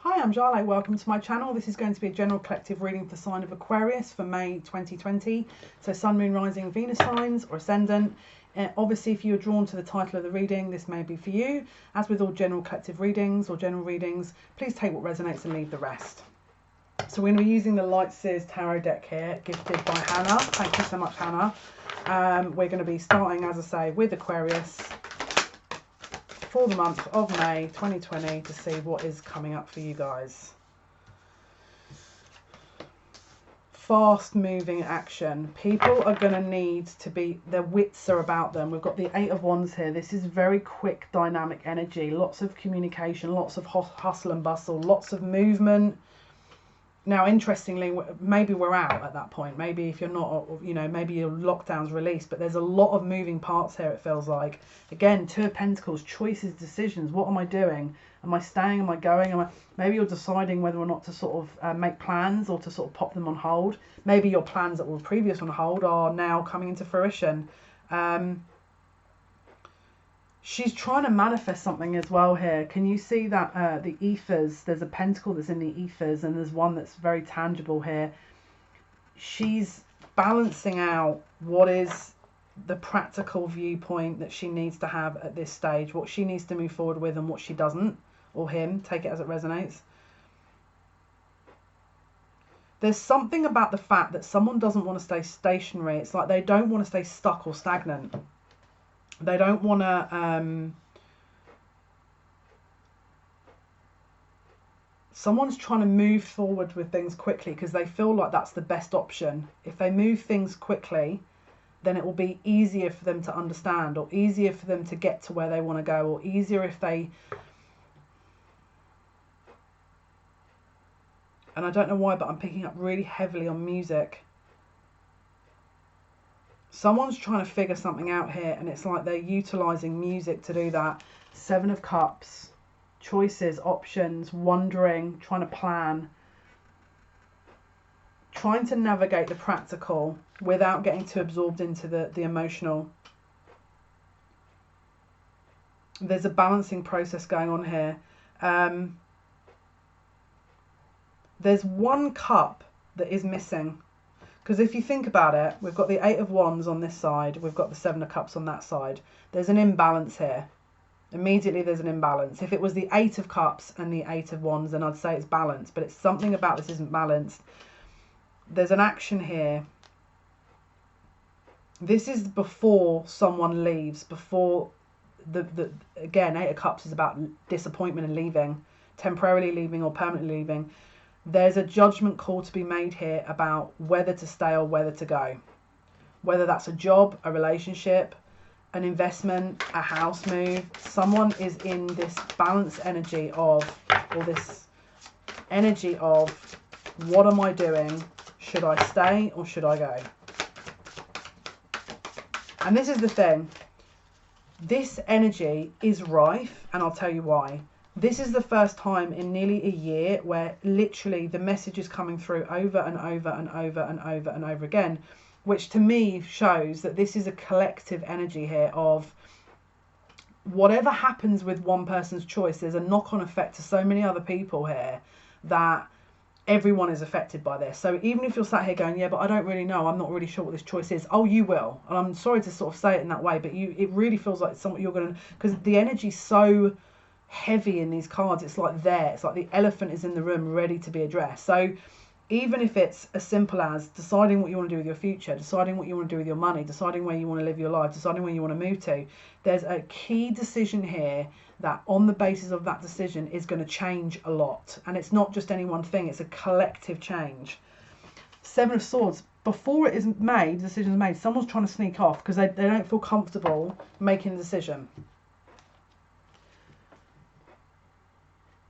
Hi, I'm Jale. Welcome to my channel. This is going to be a general collective reading for the sign of Aquarius for May 2020. So Sun, Moon, Rising, Venus signs or Ascendant. Obviously, if you are drawn to the title of the reading, this may be for you. As with all general collective readings or general readings, please take what resonates and leave the rest. So we're going to be using the Light Seers Tarot deck here, gifted by Hannah. Thank you so much, Hannah. We're going to be starting, as I say, with Aquarius for the month of May 2020 to see what is coming up for you guys. Fast moving action. People are going to need to be, their wits are about them. We've got the Eight of Wands here. This is very quick, dynamic energy. Lots of communication, lots of hustle and bustle, lots of movement. Now, interestingly, maybe we're out at that point. Maybe if you're not, you know, maybe your lockdown's released, but there's a lot of moving parts here, it feels like. Again, Two of Pentacles, choices, decisions. What am I doing? Am I staying? Am I going? Maybe you're deciding whether or not to sort of make plans or to sort of pop them on hold. Maybe your plans that were previous on hold are now coming into fruition. She's trying to manifest something as well here. Can you see that the ethers, there's a pentacle that's in the ethers and there's one that's very tangible here. She's balancing out what is the practical viewpoint that she needs to have at this stage, what she needs to move forward with and what she doesn't, or him, take it as it resonates. There's something about the fact that someone doesn't want to stay stationary. It's like they don't want to stay stuck or stagnant. They don't want to, someone's trying to move forward with things quickly because they feel like that's the best option. If they move things quickly, then it will be easier for them to understand or easier for them to get to where they want to go, or easier if they, and I don't know why, but I'm picking up really heavily on music. Someone's trying to figure something out here and it's like they're utilising music to do that. Seven of Cups, choices, options, wondering, trying to plan, trying to navigate the practical without getting too absorbed into the emotional. There's a balancing process going on here. There's one cup that is missing. Because if you think about it, we've got the Eight of Wands on this side, we've got the Seven of Cups on that side. There's an imbalance here. Immediately there's an imbalance. If it was the Eight of Cups and the Eight of Wands, then I'd say it's balanced, but it's something about this isn't balanced. There's an action here. This is before someone leaves, before again, Eight of Cups is about disappointment and leaving, temporarily leaving or permanently leaving. There's a judgment call to be made here about whether to stay or whether to go. Whether that's a job, a relationship, an investment, a house move. Someone is in this balanced energy of, or this energy of, what am I doing? Should I stay or should I go? And this is the thing. This energy is rife, and I'll tell you why. This is the first time in nearly a year where literally the message is coming through over and over and over and over and over again, which to me shows that this is a collective energy here of whatever happens with one person's choice, there's a knock-on effect to so many other people here that everyone is affected by this. So even if you're sat here going, yeah, but I don't really know, I'm not really sure what this choice is. Oh, you will. And I'm sorry to sort of say it in that way, but it really feels like something you're going to, because the energy's so heavy in these cards. It's like it's like the elephant is in the room ready to be addressed. So even if it's as simple as deciding what you want to do with your future, deciding what you want to do with your money, deciding where you want to live your life, deciding where you want to move to, there's a key decision here that on the basis of that decision is going to change a lot. And it's not just any one thing, it's a collective change. Seven of Swords, before it is made, the decision is made, someone's trying to sneak off because they don't feel comfortable making a decision.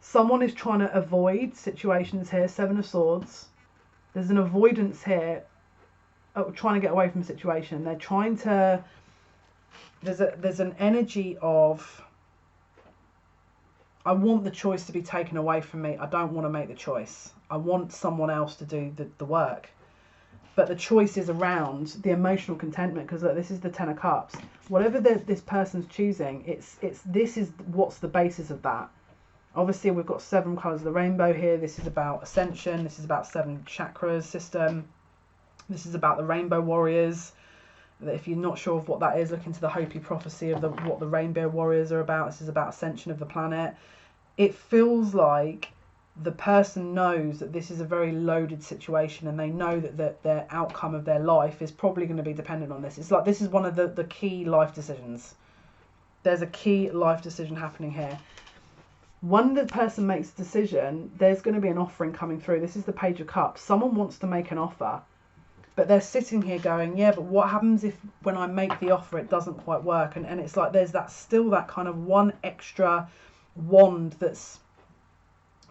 Someone is trying to avoid situations here. Seven of Swords. There's an avoidance here, trying to get away from a situation. They're trying to. There's an energy of, I want the choice to be taken away from me. I don't want to make the choice. I want someone else to do the work. But the choice is around the emotional contentment, because this is the Ten of Cups. Whatever this person's choosing, this is what's the basis of that. Obviously, we've got 7 colours of the rainbow here. This is about ascension. This is about 7 chakras system. This is about the rainbow warriors. If you're not sure of what that is, look into the Hopi prophecy of what the rainbow warriors are about. This is about ascension of the planet. It feels like the person knows that this is a very loaded situation, and they know that their outcome of their life is probably going to be dependent on this. It's like this is one of the key life decisions. There's a key life decision happening here. When the person makes a decision, there's going to be an offering coming through. This is the Page of Cups. Someone wants to make an offer, but they're sitting here going, yeah, but what happens if when I make the offer it doesn't quite work? And it's like there's still that kind of one extra wand that's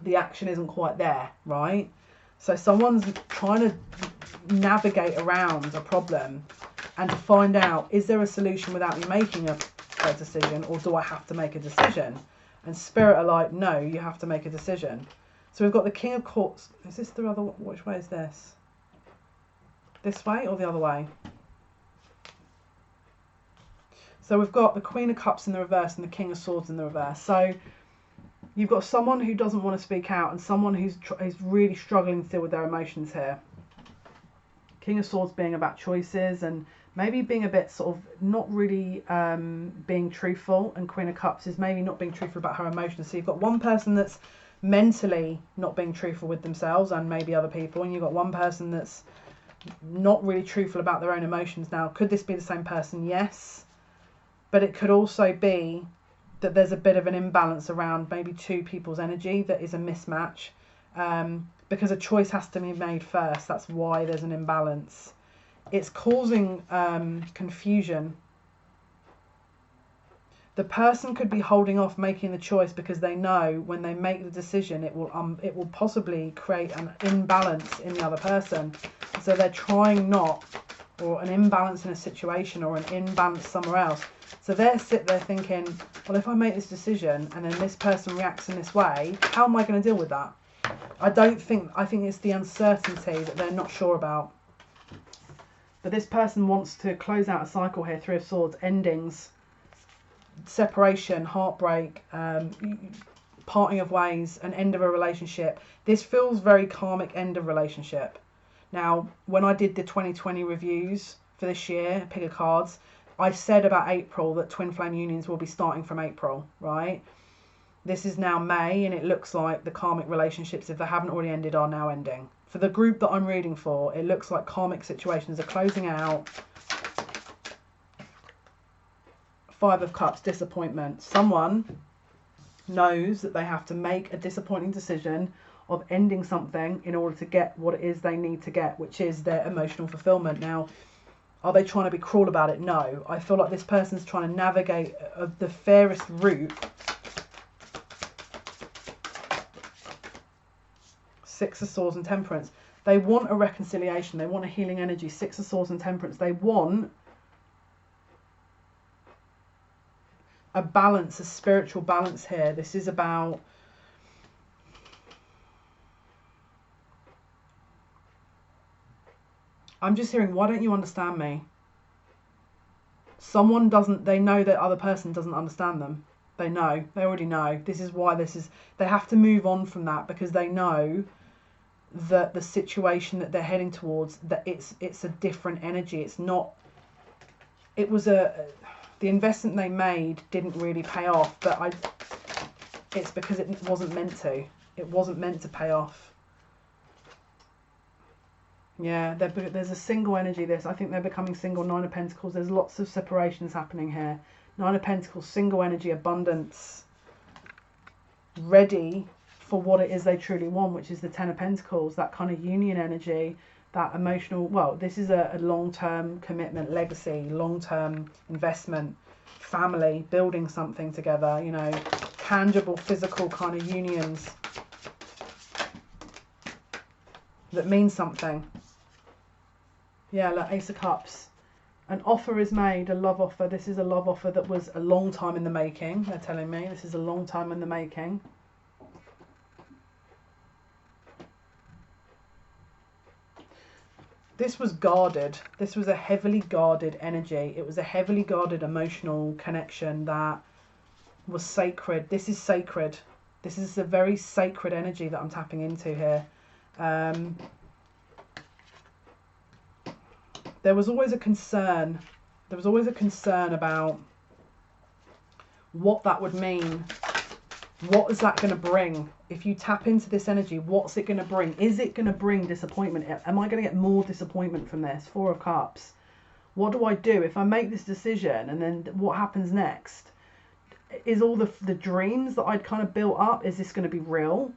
the action isn't quite there, right? So someone's trying to navigate around a problem and to find out, is there a solution without me making a decision, or do I have to make a decision? And Spirit are like, no, you have to make a decision. So we've got the King of Cups. Is this the other? Which way is this? This way or the other way? So we've got the Queen of Cups in the reverse and the King of Swords in the reverse. So you've got someone who doesn't want to speak out and someone who's really struggling to deal with their emotions here. King of Swords being about choices and maybe being a bit sort of not really being truthful, and Queen of Cups is maybe not being truthful about her emotions. So you've got one person that's mentally not being truthful with themselves and maybe other people, and you've got one person that's not really truthful about their own emotions. Now, could this be the same person? Yes. But it could also be that there's a bit of an imbalance around maybe 2 people's energy that is a mismatch, because a choice has to be made first. That's why there's an imbalance. It's causing confusion. The person could be holding off making the choice because they know when they make the decision it will possibly create an imbalance in the other person. So they're trying not, or an imbalance in a situation or an imbalance somewhere else. So they're sit there thinking, well, if I make this decision and then this person reacts in this way, how am I going to deal with that? I think it's the uncertainty that they're not sure about. But this person wants to close out a cycle here, 3 of Swords, endings, separation, heartbreak, parting of ways, an end of a relationship. This feels very karmic end of relationship. Now, when I did the 2020 reviews for this year, pick a cards, I said about April that twin flame unions will be starting from April, right? This is now May, and it looks like the karmic relationships, if they haven't already ended, are now ending. For the group that I'm reading for, it looks like karmic situations are closing out. 5 of Cups, disappointment. Someone knows that they have to make a disappointing decision of ending something in order to get what it is they need to get, which is their emotional fulfillment. Now, are they trying to be cruel about it? No. I feel like this person's trying to navigate the fairest route. 6 of Swords and Temperance. They want a reconciliation. They want a healing energy. 6 of Swords and Temperance. They want a balance, a spiritual balance here. This is about I'm just hearing, why don't you understand me? Someone doesn't, they know that other person doesn't understand them. They know, they already know. This is why they have to move on from that, because they know that the situation that they're heading towards, that it's a different energy. It's not, the investment they made didn't really pay off, but it's because it wasn't meant to. It wasn't meant to pay off. Yeah, there's a single energy. I think they're becoming single. 9 of Pentacles. There's lots of separations happening here. 9 of Pentacles, single energy, abundance, ready for what it is they truly want, which is the 10 of Pentacles, that kind of union energy, that emotional, well, this is a long-term commitment, legacy, long-term investment, family, building something together, you know, tangible, physical kind of unions that mean something. Yeah, like Ace of Cups. An offer is made, a love offer. This is a love offer that was a long time in the making, they're telling me. This is a long time in the making. This was guarded. This was a heavily guarded energy. It was a heavily guarded emotional connection that was sacred. This is sacred. This is a very sacred energy that I'm tapping into here. There was always a concern. There was always a concern about what that would mean. What is that going to bring? If you tap into this energy, what's it going to bring? Is it going to bring disappointment? Am I going to get more disappointment from this? Four of Cups. What do I do if I make this decision, and then what happens next? Is all the dreams that I'd kind of built up, is this going to be real?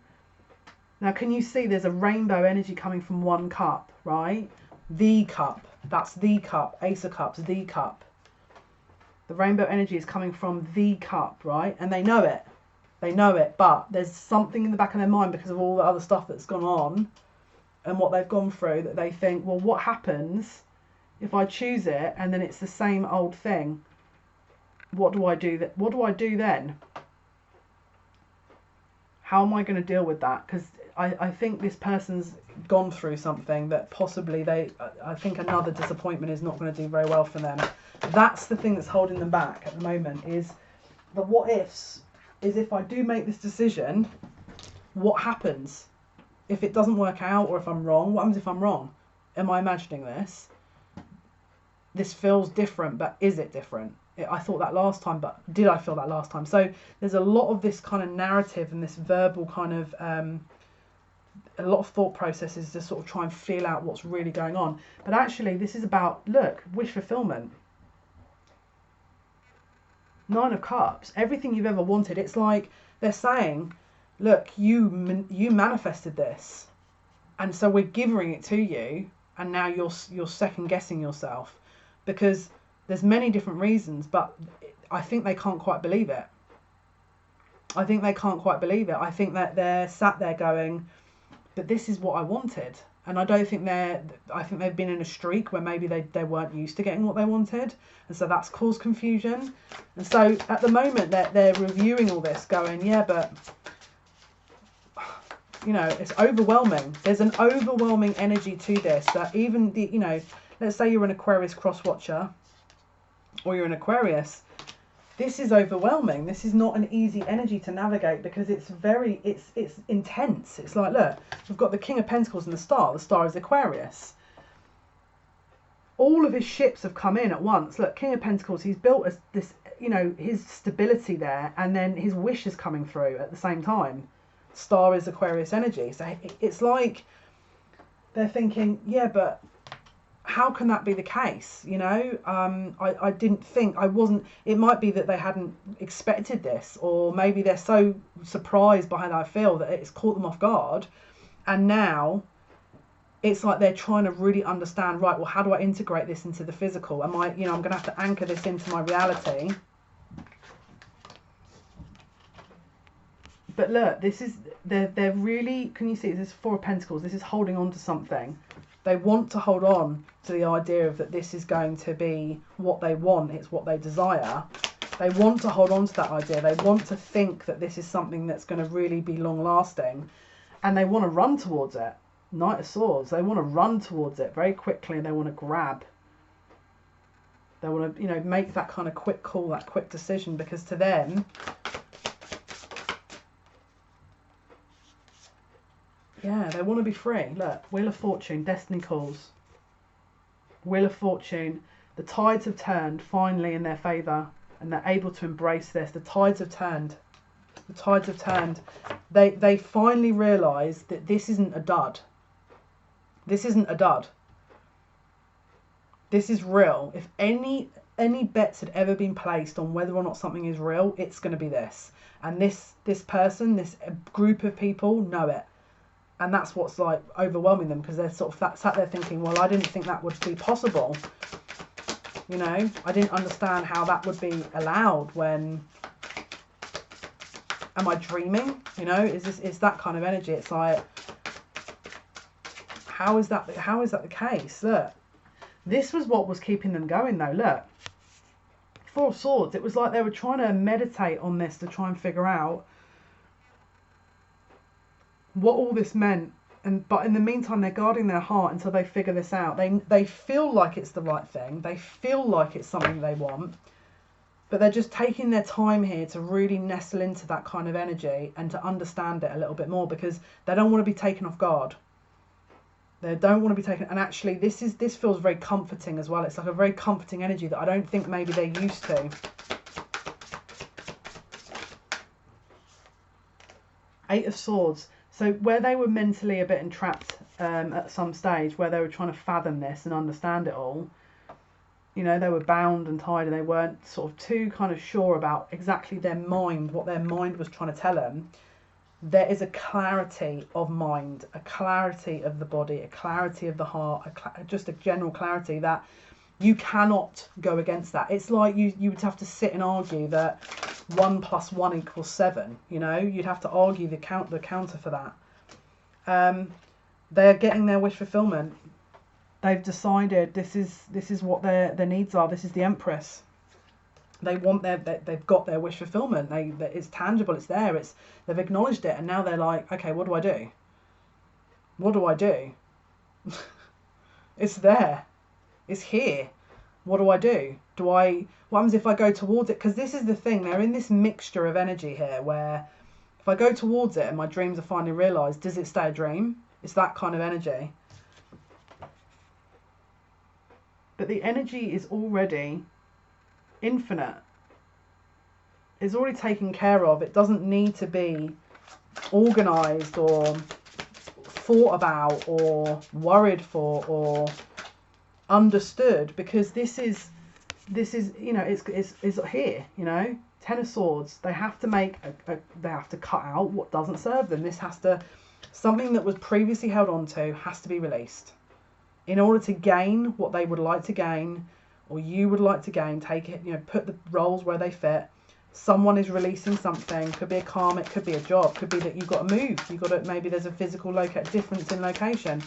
Now, can you see there's a rainbow energy coming from one cup, right? The cup. That's the cup. Ace of Cups, the cup. The rainbow energy is coming from the cup, right? And they know it. They know it, but there's something in the back of their mind because of all the other stuff that's gone on and what they've gone through, that they think, well, what happens if I choose it and then it's the same old thing? What do I do? What do I do then? How am I going to deal with that? Because I think this person's gone through something that possibly I think another disappointment is not going to do very well for them. That's the thing that's holding them back at the moment, is the what ifs. Is if I do make this decision, what happens? If it doesn't work out, or if I'm wrong, what happens if I'm wrong? Am I imagining this? This feels different, but is it different? I thought that last time, but did I feel that last time? So there's a lot of this kind of narrative and this verbal kind of, a lot of thought processes to sort of try and feel out what's really going on. But actually, this is about, look, wish fulfillment. Nine of Cups, everything you've ever wanted. It's like they're saying, look, you manifested this, and so we're giving it to you, and now you're second guessing yourself, because there's many different reasons, but I think they can't quite believe it. I think they can't quite believe it. I think that they're sat there going, but this is what I wanted. And I don't think I think they've been in a streak where maybe they weren't used to getting what they wanted. And so that's caused confusion. And so at the moment they're reviewing all this going, yeah, but, you know, it's overwhelming. There's an overwhelming energy to this that even you know, let's say you're an Aquarius cross watcher, or you're an Aquarius, this is overwhelming. This is not an easy energy to navigate, because it's intense. It's like, look, we've got the King of Pentacles and the Star. The Star is Aquarius. All of his ships have come in at once. Look, King of Pentacles, he's built this, you know, his stability there, and then his wish is coming through at the same time. Star is Aquarius energy. So it's like they're thinking, yeah, but how can that be the case? You know, I didn't think, it might be that they hadn't expected this, or maybe they're so surprised by how I feel that it's caught them off guard, and now it's like they're trying to really understand, right, well, how do I integrate this into the physical? Am I, you know, I'm going to have to anchor this into my reality. But look, this is, they're really, can you see, this is Four of Pentacles, this is holding on to something. They want to hold on to the idea of that this is going to be what they want. It's what they desire. They want to hold on to that idea. They want to think that this is something that's going to really be long lasting. And they want to run towards it. Knight of Swords. They want to run towards it very quickly, and they want to grab. They want to, you know, make that kind of quick call, that quick decision, because to them, yeah, they want to be free. Look, Wheel of Fortune, Destiny calls. Wheel of Fortune, the tides have turned finally in their favour, and they're able to embrace this. The tides have turned. The tides have turned. They finally realise that this isn't a dud. This isn't a dud. This is real. If any bets had ever been placed on whether or not something is real, it's going to be this. And this person, this group of people know it. And that's what's like overwhelming them, because they're sort of sat there thinking, well, I didn't think that would be possible. You know, I didn't understand how that would be allowed. When, am I dreaming? You know, is that kind of energy? It's like, how is that the case? Look, this was what was keeping them going though. Look, Four of Swords. It was like they were trying to meditate on this to try and figure out what all this meant, but in the meantime they're guarding their heart until they figure this out. They feel like it's the right thing, they feel like it's something they want, But they're just taking their time here to really nestle into that kind of energy and to understand it a little bit more, because they don't want to be taken off guard. They don't want to be taken, and actually this feels very comforting as well. It's like a very comforting energy that I don't think maybe they're used to. Eight of Swords. So where they were mentally a bit entrapped at some stage, where they were trying to fathom this and understand it all, you know, they were bound and tied and they weren't sort of too kind of sure about exactly their mind, what their mind was trying to tell them. There is a clarity of mind, a clarity of the body, a clarity of the heart, just a general clarity that you cannot go against that. It's like you would have to sit and argue that 1 + 1 = 7. You know, you'd have to argue the counter for that. They're getting their wish fulfillment. They've decided this is what their needs are. This is the Empress. They want they've got their wish fulfillment. It's tangible. It's there. They've acknowledged it, and now they're like, okay, what do I do? What do I do? It's there. It's here. What do I do? What happens if I go towards it? Because this is the thing. They're in this mixture of energy here, where if I go towards it and my dreams are finally realised, does it stay a dream? It's that kind of energy. But the energy is already infinite. It's already taken care of. It doesn't need to be organised or thought about or worried for or understood, because this is you know, it's here, you know. 10 of Swords. They have to make they have to cut out what doesn't serve them. This has to, something that was previously held on to has to be released in order to gain what they would like to gain, or you would like to gain. Take it, you know, put the roles where they fit. Someone is releasing something. Could be a karma, it could be a job, could be that you've got to move. You've got to, maybe there's a physical difference in location.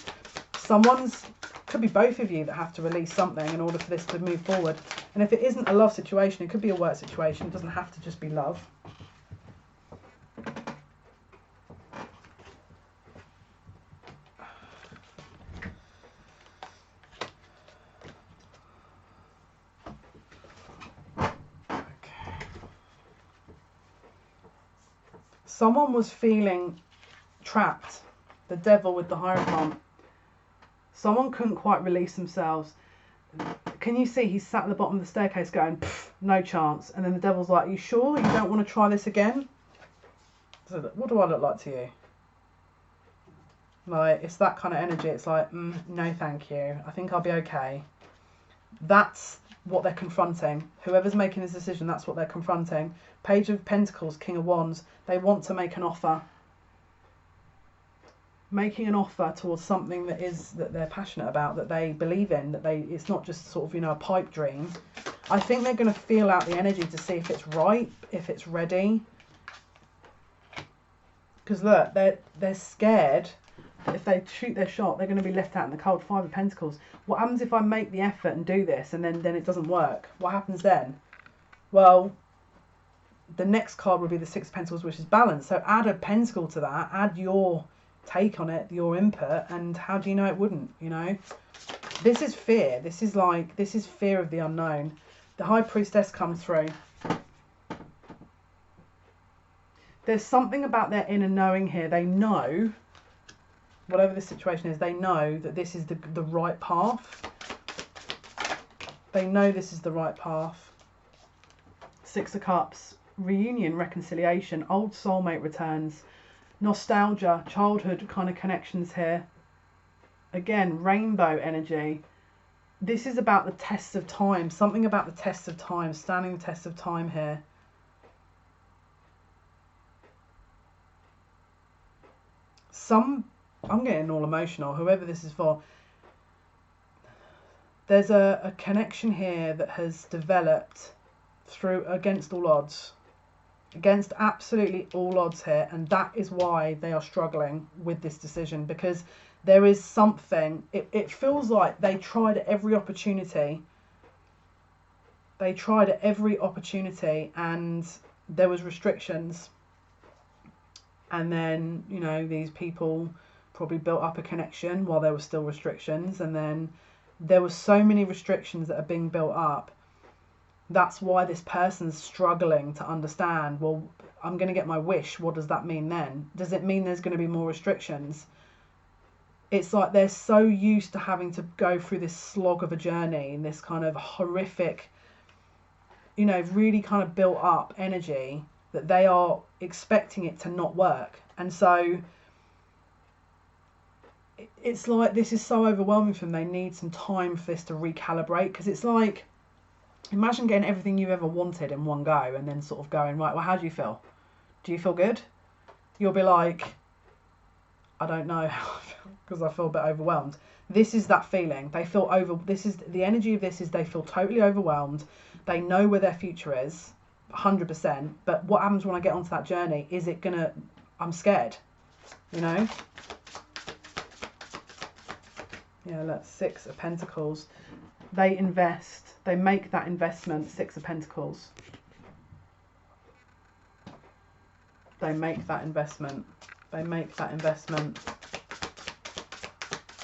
Could be both of you that have to release something in order for this to move forward. And if it isn't a love situation, it could be a work situation. It doesn't have to just be love. Someone was feeling trapped. The Devil with the Hierophant. Someone couldn't quite release themselves. Can you see he's sat at the bottom of the staircase going, no chance. And then the Devil's like, you sure you don't want to try this again? So what do I look like to you? Like, it's that kind of energy. It's like, no thank you. I think I'll be okay. That's what they're confronting. Whoever's making this decision, that's what they're confronting. Page of Pentacles, King of Wands. They want to make an offer. Making an offer towards something that they're passionate about, that they believe in, it's not just sort of, you know, a pipe dream. I think they're going to feel out the energy to see if it's right, if it's ready. Because look, they're scared that if they shoot their shot, they're going to be left out in the cold. 5 of Pentacles. What happens if I make the effort and do this and then it doesn't work? What happens then? Well, the next card will be the 6 of Pentacles, which is balance. So add a pentacle to that, add your take on it, your input, and how do you know it wouldn't, you know? This is fear. This is fear of the unknown. The High Priestess comes through. There's something about their inner knowing here. They know, whatever the situation is, they know that this is the right path. They know this is the right path. 6 of Cups. Reunion, reconciliation, old soulmate returns. Nostalgia, childhood kind of connections here. Again, rainbow energy. This is about the tests of time. Something about the tests of time, standing the test of time here. I'm getting all emotional, whoever this is for. There's a connection here that has developed through against all odds. Against absolutely all odds here, and that is why they are struggling with this decision, because there is something, it feels like they tried at every opportunity. They tried at every opportunity and there was restrictions, and then, you know, these people probably built up a connection while there were still restrictions, and then there were so many restrictions that are being built up That's why this person's struggling to understand, well, I'm going to get my wish. What does that mean then? Does it mean there's going to be more restrictions? It's like they're so used to having to go through this slog of a journey and this kind of horrific, you know, really kind of built up energy that they are expecting it to not work. And so it's like this is so overwhelming for them. They need some time for this to recalibrate, because it's like, imagine getting everything you've ever wanted in one go and then sort of going, right, well, how do you feel? Do you feel good? You'll be like, I don't know how I feel, because I feel a bit overwhelmed. This is that feeling. They feel this is the energy of this, is they feel totally overwhelmed. They know where their future is, 100%. But what happens when I get onto that journey? Is it gonna, I'm scared, you know? Yeah, look, 6 of Pentacles. They invest, they make that investment, 6 of Pentacles. They make that investment. They make that investment.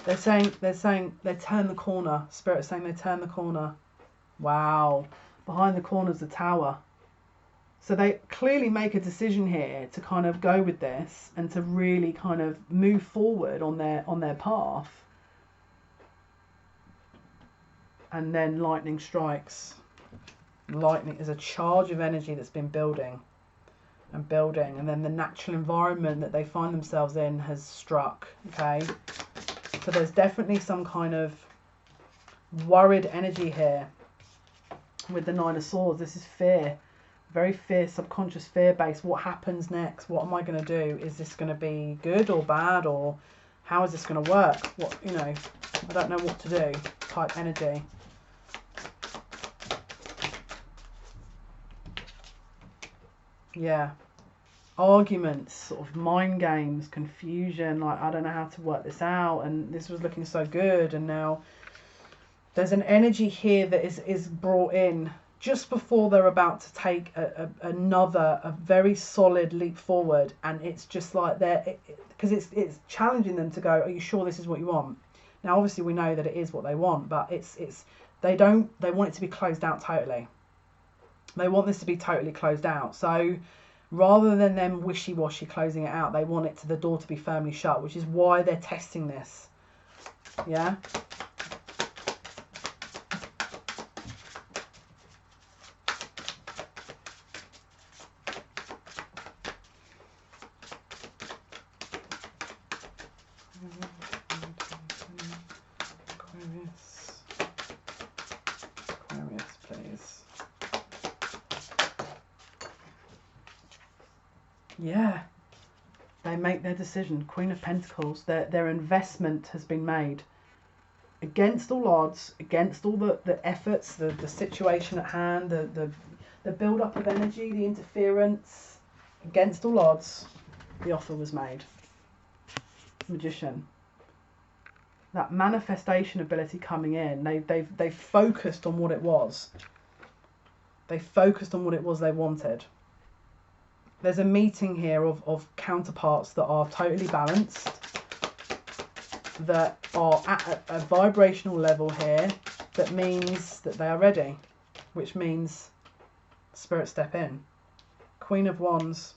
They're saying they turn the corner. Spirit's saying they turn the corner. Wow. Behind the corner's the Tower. So they clearly make a decision here to kind of go with this and to really kind of move forward on their path. And then lightning strikes. Lightning is a charge of energy that's been building and building, and then the natural environment that they find themselves in has struck. Okay, so there's definitely some kind of worried energy here with the 9 of Swords. This is fear, very fear, subconscious fear based. What happens next? What am I going to do? Is this going to be good or bad, or how is this going to work? What, you know, I don't know what to do type energy. Yeah, arguments, sort of mind games, confusion, like I don't know how to work this out, and this was looking so good, and now there's an energy here that is brought in just before they're about to take a very solid leap forward, and it's just like because it's challenging them to go, are you sure this is what you want? Now obviously we know that it is what they want, but they want it to be closed out totally. They want this to be totally closed out. So rather than them wishy-washy closing it out, they want the door to be firmly shut, which is why they're testing this. Yeah. Aquarius, please. Yeah, they make their decision. Queen of Pentacles. Their investment has been made. Against all odds, against all the efforts, the situation at hand, the build-up of energy, the interference, against all odds, the offer was made. Magician. That manifestation ability coming in, they focused on what it was. They focused on what it was they wanted. There's a meeting here of counterparts that are totally balanced, that are at a vibrational level here, that means that they are ready, which means Spirit step in. Queen of Wands.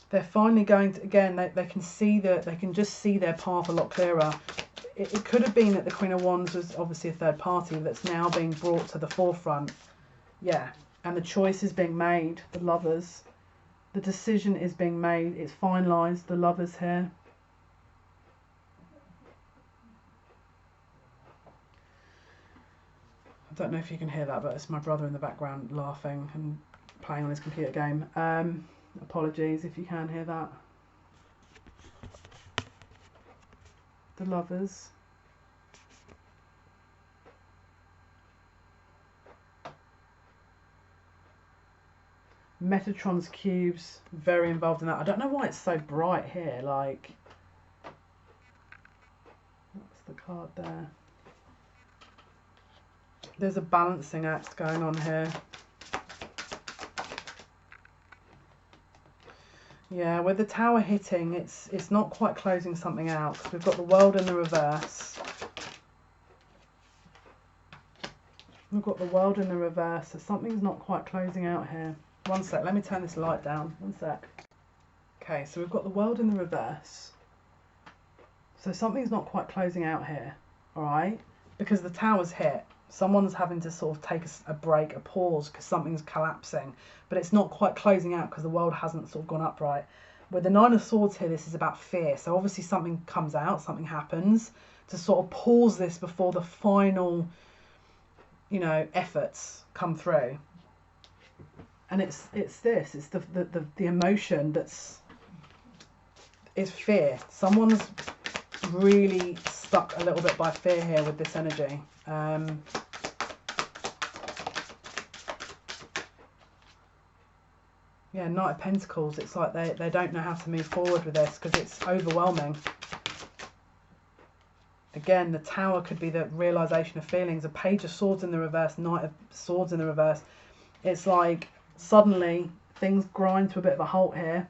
They're finally going to, again, they can see they can just see their path a lot clearer. It could have been that the Queen of Wands was obviously a third party that's now being brought to the forefront. Yeah, and the choice is being made. The Lovers. The decision is being made. It's finalised. The Lovers here. I don't know if you can hear that, but it's my brother in the background laughing and playing on his computer game. Apologies if you can hear that. The Lovers. Metatron's cubes, very involved in that. I don't know why it's so bright here, like, that's the card there. There's a balancing act going on here. Yeah, with the Tower hitting, it's not quite closing something out, because we've got the World in the reverse. We've got the World in the reverse, so something's not quite closing out here. One sec, let me turn this light down. One sec. Okay, so we've got the World in the reverse. So something's not quite closing out here, all right? Because the Tower's hit. Someone's having to sort of take a break, a pause, because something's collapsing. But it's not quite closing out because the world hasn't sort of gone upright. With the Nine of Swords here, this is about fear. So obviously something comes out, something happens to sort of pause this before the final, you know, efforts come through. And it's the emotion is fear. Someone's really stuck a little bit by fear here with this energy. Yeah, Knight of Pentacles. It's like they don't know how to move forward with this because it's overwhelming. Again, the Tower could be the realization of feelings. A Page of Swords in the reverse, Knight of Swords in the reverse. It's like suddenly things grind to a bit of a halt here.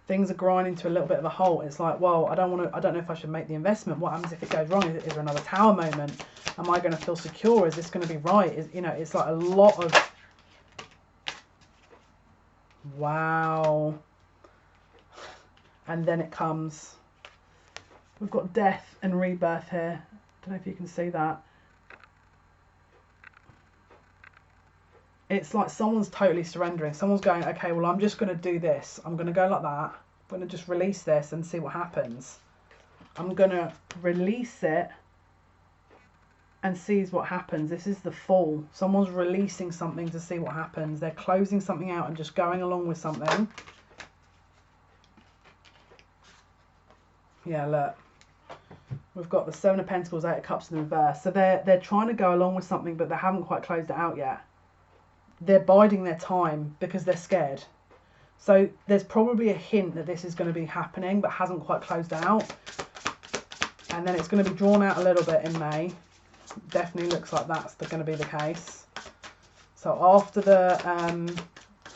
Things are grinding to a little bit of a halt. It's like, well, I don't know if I should make the investment. What happens if it goes wrong? Is there another Tower moment? Am I going to feel secure? Is this going to be right? You know, it's like a lot of, wow. And then it comes, we've got death and rebirth here. Don't know if you can see that. It's like someone's totally surrendering. Someone's going, okay, well, I'm just going to do this. I'm going to go like that. I'm going to just release this and see what happens. I'm going to release it and sees what happens. This is the Fool. Someone's releasing something to see what happens. They're closing something out and just going along with something. Yeah, look. We've got the Seven of Pentacles, Eight of Cups in the reverse. So they're trying to go along with something, but they haven't quite closed it out yet. They're biding their time because they're scared. So there's probably a hint that this is going to be happening, but hasn't quite closed out. And then it's going to be drawn out a little bit in May. Definitely looks like that's going to be the case. So after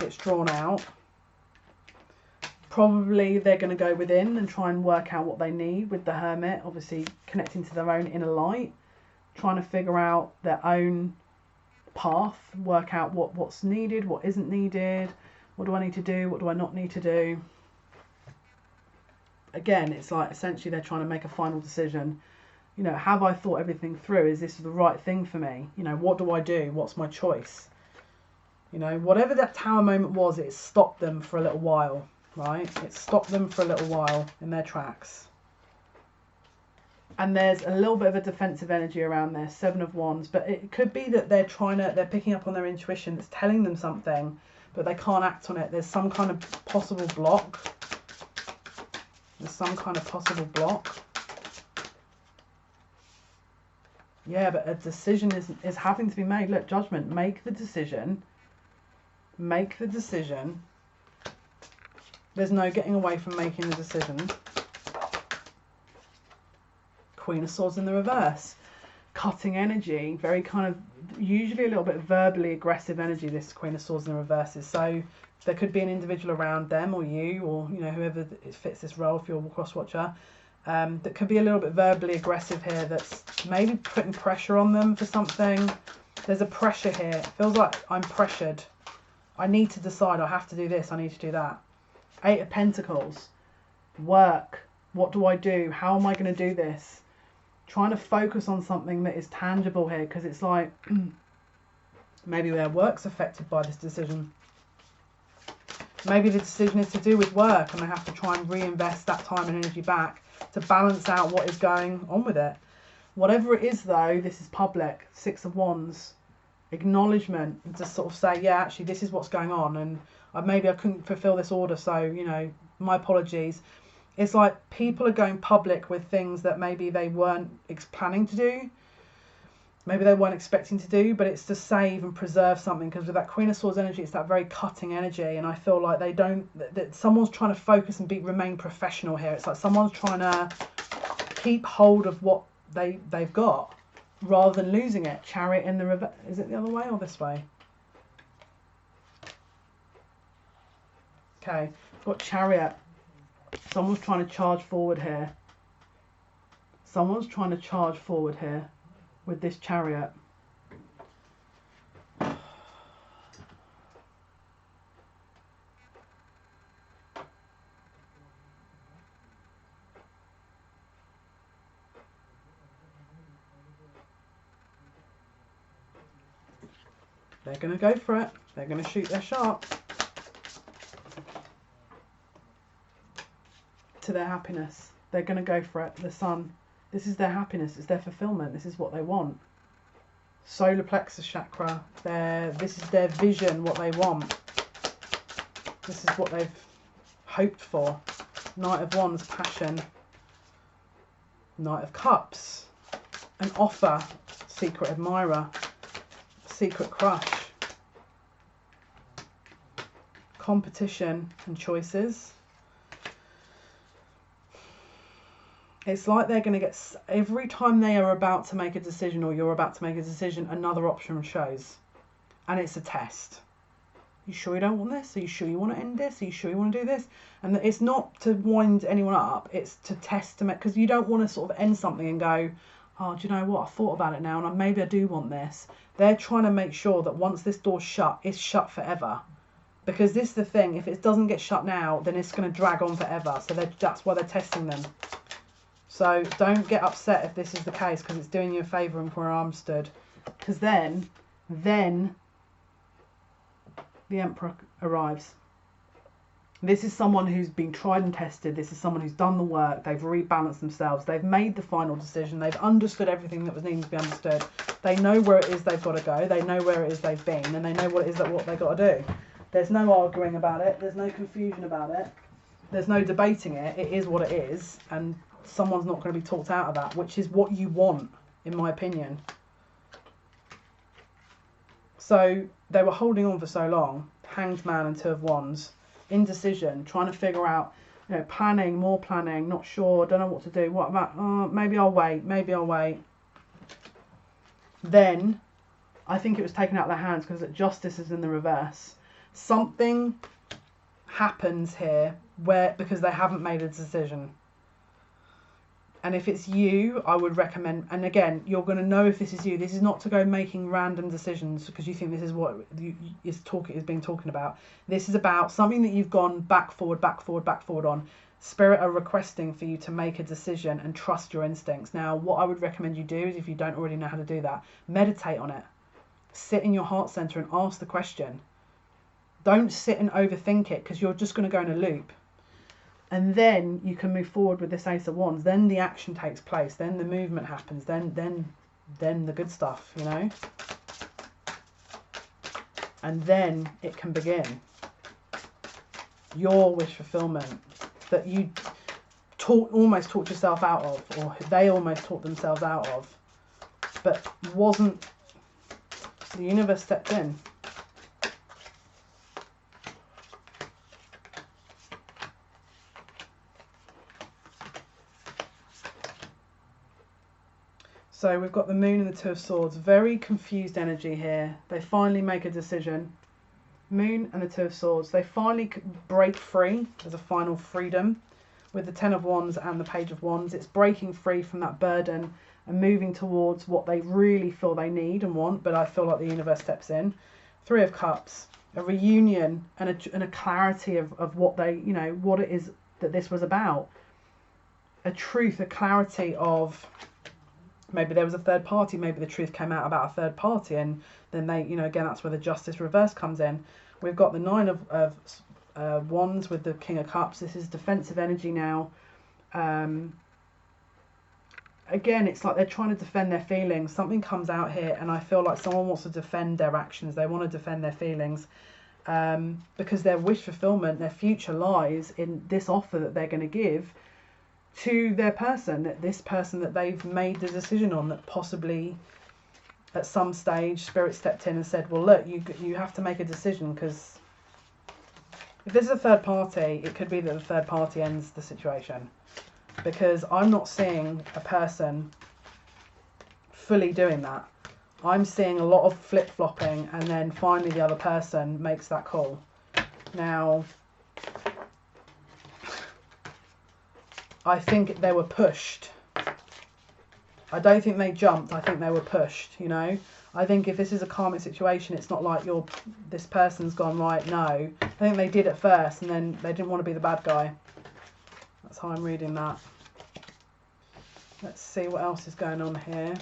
it's drawn out, probably they're going to go within and try and work out what they need with the Hermit. Obviously connecting to their own inner light, trying to figure out their own path, work out what's needed, what isn't needed, what do I need to do, what do I not need to do. Again, it's like essentially they're trying to make a final decision. You know, have I thought everything through? Is this the right thing for me? You know, what do I do? What's my choice? You know, whatever that Tower moment was, it stopped them for a little while, right? It stopped them for a little while in their tracks. And there's a little bit of a defensive energy around there, Seven of Wands. But it could be that they're picking up on their intuition that's telling them something, but they can't act on it. There's some kind of possible block. There's some kind of possible block. Yeah, but a decision is having to be made. Look, Judgment, make the decision. Make the decision. There's no getting away from making the decision. Queen of Swords in the reverse. Cutting energy, very kind of, usually a little bit verbally aggressive energy, this Queen of Swords in the reverse is. So there could be an individual around them or you, or, you know, whoever fits this role, if you're a cross-watcher, that could be a little bit verbally aggressive here, that's maybe putting pressure on them for something. There's a pressure here. It feels like I'm pressured. I need to decide. I have to do this. I need to do that. Eight of Pentacles. Work. What do I do? How am I going to do this? Trying to focus on something that is tangible here, because it's like maybe their work's affected by this decision. Maybe the decision is to do with work and they have to try and reinvest that time and energy back to balance out what is going on with it. Whatever it is though, this is public. Six of Wands. Acknowledgement, and to sort of say, yeah, actually this is what's going on, and maybe I couldn't fulfill this order, so, you know, my apologies. It's like people are going public with things that maybe they weren't planning to do, maybe they weren't expecting to do, but it's to save and preserve something, because with that Queen of Swords energy, it's that very cutting energy, and I feel like that someone's trying to focus and remain professional here. It's like someone's trying to keep hold of what they've got, rather than losing it. Chariot in the reverse. Is it the other way or this way? Okay, I've got Chariot. Someone's trying to charge forward here. Someone's trying to charge forward here with this Chariot. They're going to go for it. They're going to shoot their shot to their happiness. They're going to go for it. The sun. This is their happiness. It's their fulfillment. This is what they want. Solar plexus chakra. This is their vision, what they want. This is what they've hoped for. Knight of Wands, passion. Knight of Cups, an offer, secret admirer, secret crush, competition and choices. It's like they're going to get, every time they are about to make a decision or you're about to make a decision, another option shows. And it's a test. You sure you don't want this? Are you sure you want to end this? Are you sure you want to do this? And it's not to wind anyone up. It's to test them, because you don't want to sort of end something and go, oh, do you know what? I thought about it now and maybe I do want this. They're trying to make sure that once this door's shut, it's shut forever. Because this is the thing. If it doesn't get shut now, then it's going to drag on forever. So that's why they're testing them. So don't get upset if this is the case, because it's doing you a favour and where I'm stood. Because then the Emperor arrives. This is someone who's been tried and tested. This is someone who's done the work. They've rebalanced themselves. They've made the final decision. They've understood everything that was needing to be understood. They know where it is they've got to go. They know where it is they've been, and they know what it is what they've got to do. There's no arguing about it. There's no confusion about it. There's no debating it. It is what it is, and someone's not going to be talked out of that, which is what you want, in my opinion. So they were holding on for so long. Hanged Man and Two of Wands. Indecision, trying to figure out, planning, more planning, not sure, don't know what to do. What about, oh, maybe I'll wait, maybe I'll wait. Then, I think it was taken out of their hands because Justice is in the reverse. Something happens here because they haven't made a decision. And if it's you, I would recommend, and again, you're going to know if this is you. This is not to go making random decisions because you think this is what is being talking about. This is about something that you've gone back forward on. Spirit are requesting for you to make a decision and trust your instincts. Now, what I would recommend you do is, if you don't already know how to do that, meditate on it. Sit in your heart center and ask the question. Don't sit and overthink it, because you're just going to go in a loop. And then you can move forward with this Ace of Wands. Then the action takes place. Then the movement happens. Then the good stuff, And then it can begin. Your wish fulfillment that you almost talked yourself out of, or they almost talked themselves out of, but wasn't. The universe stepped in. So we've got the Moon and the Two of Swords. Very confused energy here. They finally make a decision. Moon and the Two of Swords. They finally break free. There's a final freedom with the Ten of Wands and the Page of Wands. It's breaking free from that burden and moving towards what they really feel they need and want. But I feel like the universe steps in. Three of Cups. A reunion and a clarity of what they, what it is that this was about. A truth, a clarity of... Maybe there was a third party. Maybe the truth came out about a third party, and then they, again, that's where the Justice reverse comes in. We've got the Nine of Wands with the King of Cups. This is defensive energy now. Again, it's like they're trying to defend their feelings. Something comes out here, and I feel like someone wants to defend their actions. They want to defend their feelings, because their wish fulfillment, their future lies in this offer that they're going to give to their person, this person that they've made the decision on, that possibly at some stage Spirit stepped in and said, well, look, you have to make a decision, because if this is a third party, it could be that the third party ends the situation, because I'm not seeing a person fully doing that. I'm seeing a lot of flip-flopping, and then finally the other person makes that call. Now, I think they were pushed. I don't think they jumped. I think they were pushed, I think if this is a karmic situation, it's not like this person's gone, right, no. I think they did at first, and then they didn't want to be the bad guy. That's how I'm reading that. Let's see what else is going on here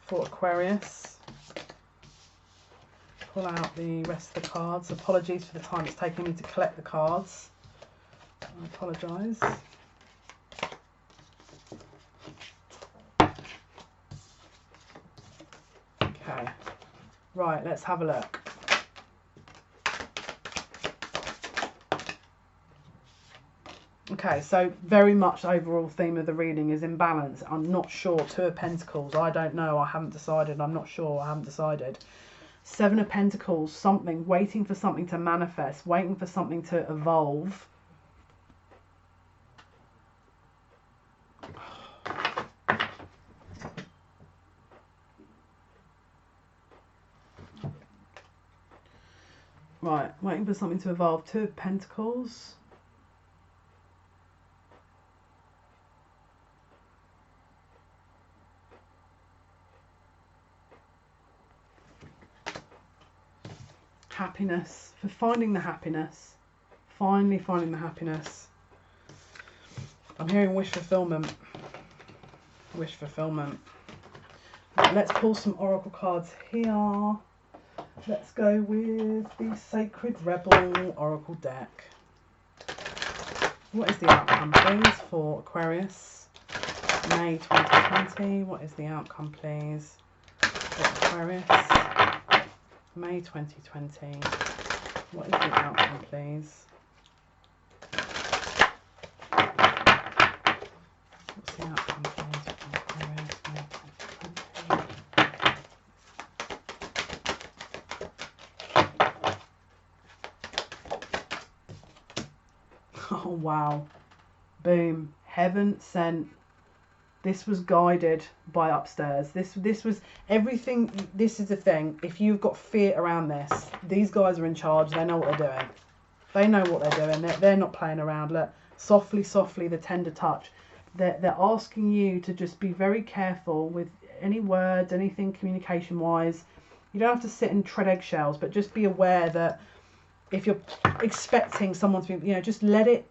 for Aquarius. pull out the rest of the cards. Apologies for the time it's taking me to collect the cards. I apologise. Okay, right, let's have a look. Okay, so very much overall theme of the reading is imbalance. I'm not sure. Two of Pentacles. I don't know. I haven't decided. I'm not sure. I haven't decided. Seven of Pentacles. Something. Waiting for something to manifest. Waiting for something to evolve. Right. Waiting for something to evolve. Two of Pentacles. Happiness, for finding the happiness, finally finding the happiness. I'm hearing wish fulfillment. Wish fulfillment. Right, let's pull some oracle cards here. Let's go with the Sacred Rebel Oracle deck. What is the outcome, please, for Aquarius? May 2020. What is the outcome, please, for Aquarius? May 2020. What is the outcome, please? What's the outcome, please, for Aquarius? May 2020. Oh wow. Boom. Heaven sent. This was guided by upstairs. This was everything. This is the thing. If you've got fear around this, these guys are in charge. They know what they're doing. They know what they're doing. They're not playing around. Look, softly, softly, the tender touch. They're asking you to just be very careful with any words, anything communication-wise. You don't have to sit and tread eggshells, but just be aware that if you're expecting someone to be, just let it.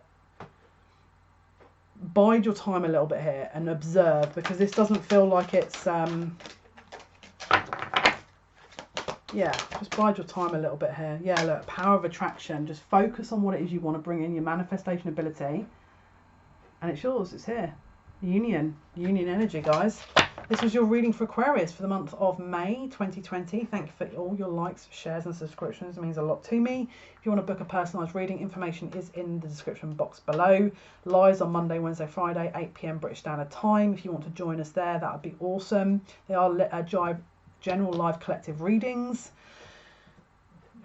Bide your time a little bit here and observe, because this doesn't feel like it's yeah, just bide your time a little bit here. Yeah, look, power of attraction. Just focus on what it is you want to bring in, your manifestation ability, and it's yours. It's here. Union energy, guys. This was your reading for Aquarius for the month of May 2020. Thank you for all your likes, shares and subscriptions. It means a lot to me. If you want to book a personalised reading, information is in the description box below. Lives on Monday, Wednesday, Friday, 8 PM British Standard Time. If you want to join us there, that would be awesome. They are general live collective readings.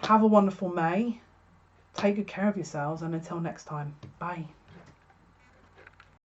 Have a wonderful May. Take good care of yourselves, and until next time, bye.